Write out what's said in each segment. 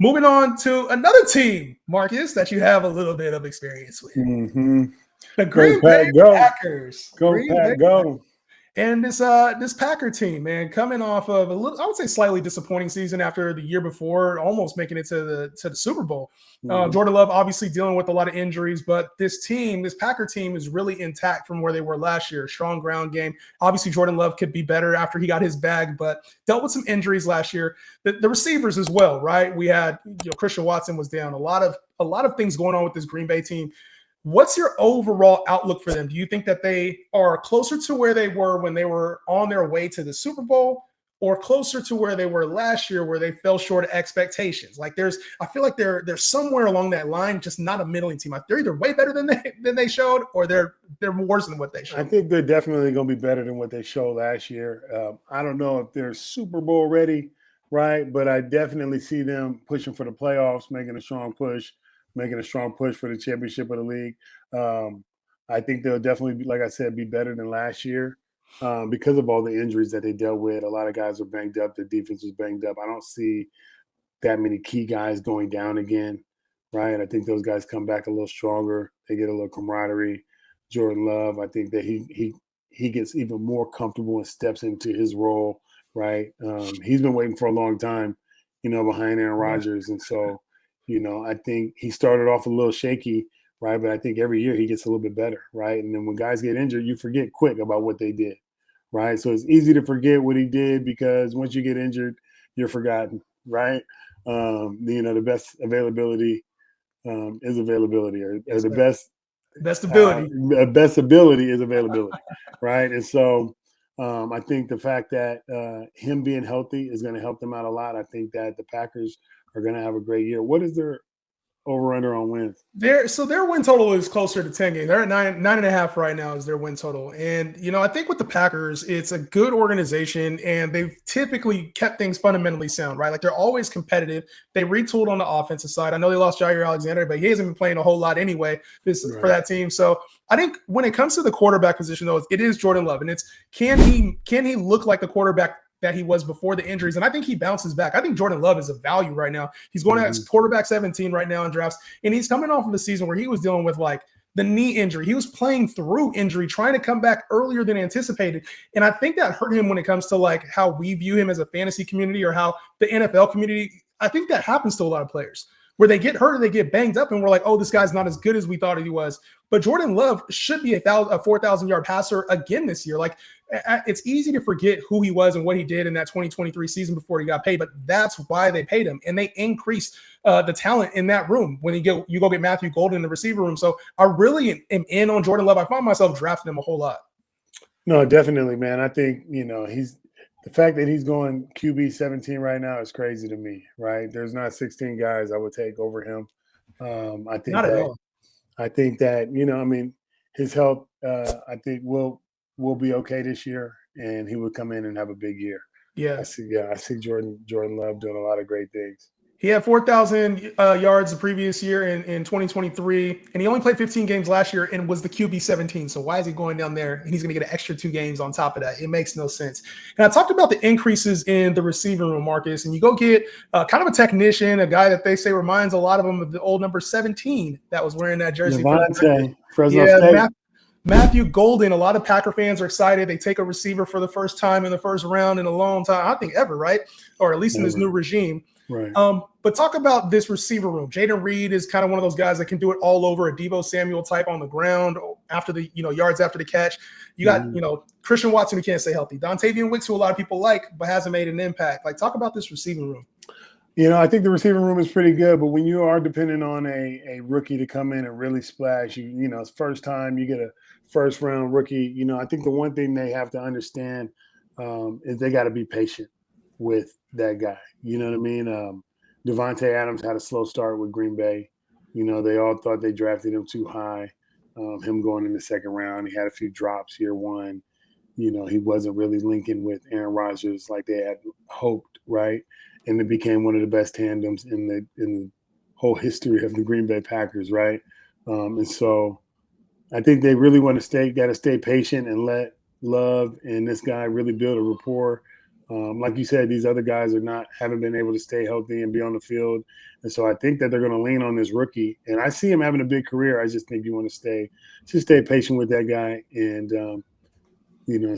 Moving on to another team, Marcus, that you have a little bit of experience with. Mm-hmm. The Go Green Bay Pack, go. Packers. Go Green Bay Pack, go. And this Packer team, man, coming off of a little, I would say, slightly disappointing season after the year before, almost making it to the Super Bowl. Mm-hmm. Jordan Love obviously dealing with a lot of injuries, but this Packer team, is really intact from where they were last year. Strong ground game. Obviously, Jordan Love could be better after he got his bag, but dealt with some injuries last year. The receivers as well, right? We had Christian Watson was down. A lot of things going on with this Green Bay team. What's your overall outlook for them? Do you think that they are closer to where they were when they were on their way to the Super Bowl, or closer to where they were last year, where they fell short of expectations? Like I feel like they're somewhere along that line, just not a middling team. Like they're either way better than they showed, or they're worse than what they showed. I think they're definitely going to be better than what they showed last year. I don't know if they're Super Bowl ready, right? But I definitely see them pushing for the playoffs, making a strong push for the championship of the league. I think they'll definitely be, like I said, be better than last year because of all the injuries that they dealt with. A lot of guys were banged up. The defense was banged up. I don't see that many key guys going down again, right? I think those guys come back a little stronger. They get a little camaraderie. Jordan Love, I think that he gets even more comfortable and steps into his role, right? He's been waiting for a long time, behind Aaron Rodgers. And so, I think he started off a little shaky, right? But I think every year he gets a little bit better, right? And then when guys get injured, you forget quick about what they did, right? So it's easy to forget what he did because once you get injured, you're forgotten, right? The best availability is availability, or the best ability. Best ability is availability, right? And so I think the fact that him being healthy is going to help them out a lot. I think that the Packers are going to have a great year. What is their over-under on wins? Their win total is closer to 10 games. They're at 9.5 right now is their win total. And, I think with the Packers, it's a good organization, and they've typically kept things fundamentally sound, right? Like they're always competitive. They retooled on the offensive side. I know they lost Jair Alexander, but he hasn't been playing a whole lot anyway for that team. So I think when it comes to the quarterback position, though, it is Jordan Love. And it's can he look like the quarterback that he was before the injuries? And I think he bounces back. I think Jordan Love is a value right now. He's going at quarterback 17 right now in drafts, and he's coming off of a season where he was dealing with like the knee injury. He was playing through injury, trying to come back earlier than anticipated. And I think that hurt him when it comes to like how we view him as a fantasy community, or how the NFL community, I think that happens to a lot of players where they get hurt or they get banged up and we're like, oh, this guy's not as good as we thought he was. But Jordan Love should be a 4,000-yard passer again this year. Like, it's easy to forget who he was and what he did in that 2023 season before he got paid, but that's why they paid him. And they increased the talent in that room when you go get Matthew Golden in the receiver room. So I really am in on Jordan Love. I find myself drafting him a whole lot. No, definitely, man. I think, the fact that he's going QB 17 right now is crazy to me, right? There's not 16 guys I would take over him. I think not at all. I think that, his health, I think will be okay this year, and he would come in and have a big year. Yeah. I see Jordan Love doing a lot of great things. He had 4,000 yards the previous year in 2023, and he only played 15 games last year and was the QB 17. So why is he going down there and he's going to get an extra 2 games on top of that? It makes no sense. And I talked about the increases in the receiving room, Marcus, and you go get kind of a technician, a guy that they say reminds a lot of them of the old number 17 that was wearing that jersey. Matthew Golden. A lot of Packer fans are excited. They take a receiver for the first time in the first round in a long time, I think ever, right? Or at least in this new regime. Right. But talk about this receiver room. Jayden Reed is kind of one of those guys that can do it all over, a Deebo Samuel type on the ground after the, yards after the catch. You got, Christian Watson, who can't stay healthy. Dontavian Wicks, who a lot of people like, but hasn't made an impact. Like, talk about this receiving room. I think the receiving room is pretty good, but when you are depending on a rookie to come in and really splash, it's first time you get a first round rookie, I think the one thing they have to understand is they got to be patient with that guy. You know what I mean? Devontae Adams had a slow start with Green Bay. They all thought they drafted him too high. Him going in the second round, he had a few drops year one. He wasn't really linking with Aaron Rodgers like they had hoped, right? And it became one of the best tandems in the whole history of the Green Bay Packers, right? And so I think they really got to stay patient and let Love and this guy really build a rapport. Like you said, these other guys haven't been able to stay healthy and be on the field. And so I think that they're going to lean on this rookie. And I see him having a big career. I just think you want to stay patient with that guy and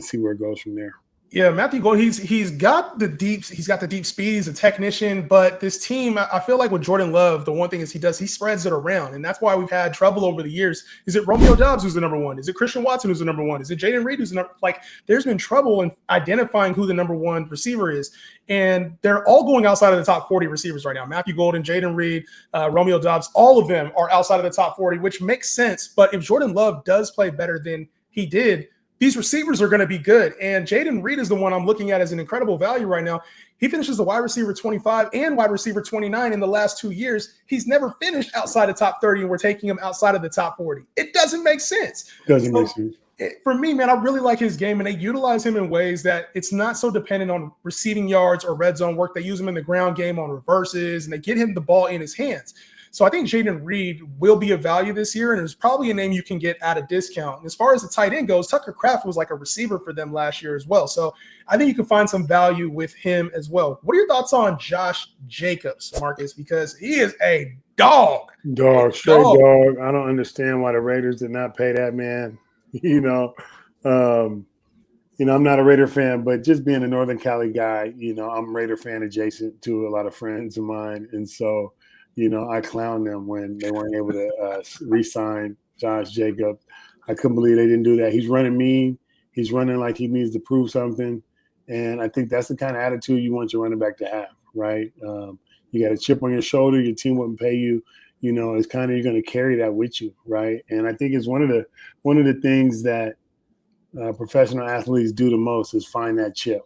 see where it goes from there. Yeah, Matthew Gold, he's got the deep speed, he's a technician, but this team, I feel like with Jordan Love, the one thing is he spreads it around, and that's why we've had trouble over the years. Is it Romeo Doubs who's the number one? Is it Christian Watson who's the number one? Is it Jayden Reed who's the number there's been trouble in identifying who the number one receiver is, and they're all going outside of the top 40 receivers right now. Matthew Golden, Jayden Reed, Romeo Doubs, all of them are outside of the top 40, which makes sense. But if Jordan Love does play better than he did, these receivers are going to be good. And Jayden Reed is the one I'm looking at as an incredible value right now. He finishes the wide receiver 25 and wide receiver 29 in the last 2 years. He's never finished outside the top 30, and we're taking him outside of the top 40. It doesn't make sense. Doesn't make sense. For me, man, I really like his game, and they utilize him in ways that it's not so dependent on receiving yards or red zone work. They use him in the ground game on reverses, and they get him the ball in his hands. So I think Jayden Reed will be a value this year, and it's probably a name you can get at a discount. And as far as the tight end goes, Tucker Kraft was like a receiver for them last year as well. So I think you can find some value with him as well. What are your thoughts on Josh Jacobs, Marcus? Because he is a dog. Straight dog. I don't understand why the Raiders did not pay that man. I'm not a Raider fan, but just being a Northern Cali guy, I'm Raider fan adjacent to a lot of friends of mine. And so, I clowned them when they weren't able to re-sign Josh Jacobs. I couldn't believe they didn't do that. He's running mean. He's running like he needs to prove something. And I think that's the kind of attitude you want your running back to have, right? You got a chip on your shoulder. Your team wouldn't pay you. It's kind of, you're going to carry that with you, right? And I think it's one of the things that professional athletes do the most is find that chip,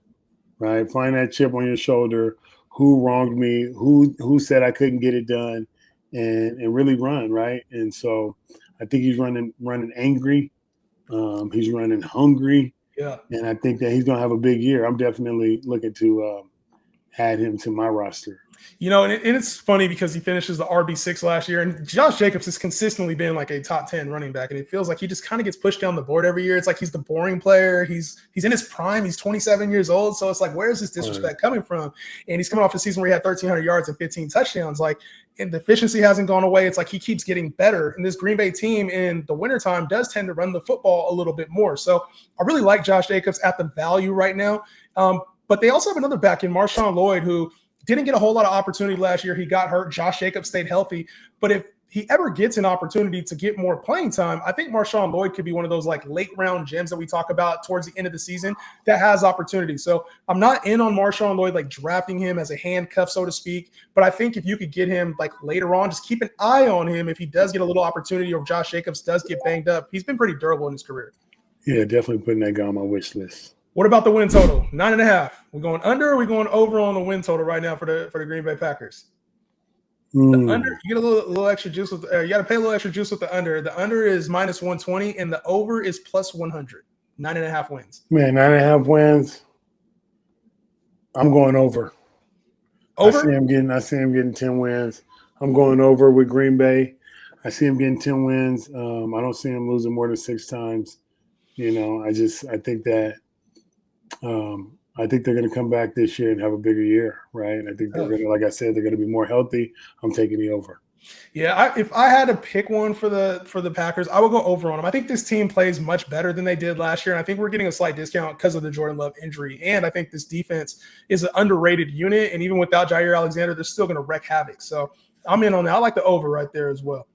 right? Find that chip on your shoulder. Who wronged me, who said I couldn't get it done, and really run, right? And so I think he's running angry. He's running hungry. Yeah. And I think that he's going to have a big year. I'm definitely looking to add him to my roster. And it's funny because he finishes the RB6 last year, and Josh Jacobs has consistently been like a top 10 running back, and it feels like he just kind of gets pushed down the board every year. It's like he's the boring player. He's in his prime. He's 27 years old, so it's like, where is this disrespect coming from? And he's coming off a season where he had 1,300 yards and 15 touchdowns. And the efficiency hasn't gone away. It's like he keeps getting better. And this Green Bay team in the wintertime does tend to run the football a little bit more. So I really like Josh Jacobs at the value right now. But they also have another back in MarShawn Lloyd, who didn't get a whole lot of opportunity last year. He got hurt. Josh Jacobs stayed healthy. But if he ever gets an opportunity to get more playing time, I think MarShawn Lloyd could be one of those late round gems that we talk about towards the end of the season that has opportunity. So I'm not in on MarShawn Lloyd, drafting him as a handcuff, so to speak. But I think if you could get him later on, just keep an eye on him. If he does get a little opportunity or if Josh Jacobs does get banged up, he's been pretty durable in his career. Yeah, definitely putting that guy on my wish list. What about the win total? 9.5. We're going under, or are we going over on the win total right now for the Green Bay Packers? The under, you get a little extra juice with you got to pay a little extra juice with the under. The under is minus 120, and the over is plus 100. 9.5 wins. Man, 9.5 wins. I'm going over. Over? I see him getting 10 wins. I'm going over with Green Bay. I see him getting 10 wins. I don't see him losing more than 6 times. I think that I think they're going to come back this year and have a bigger year, right? And I think they're going to, like I said, they're going to be more healthy. I'm taking the over. Yeah, if I had to pick one for the Packers, I would go over on them. I think this team plays much better than they did last year, and I think we're getting a slight discount because of the Jordan Love injury. And I think this defense is an underrated unit, and even without Jair Alexander, they're still going to wreak havoc. So I'm in on that. I like the over right there as well.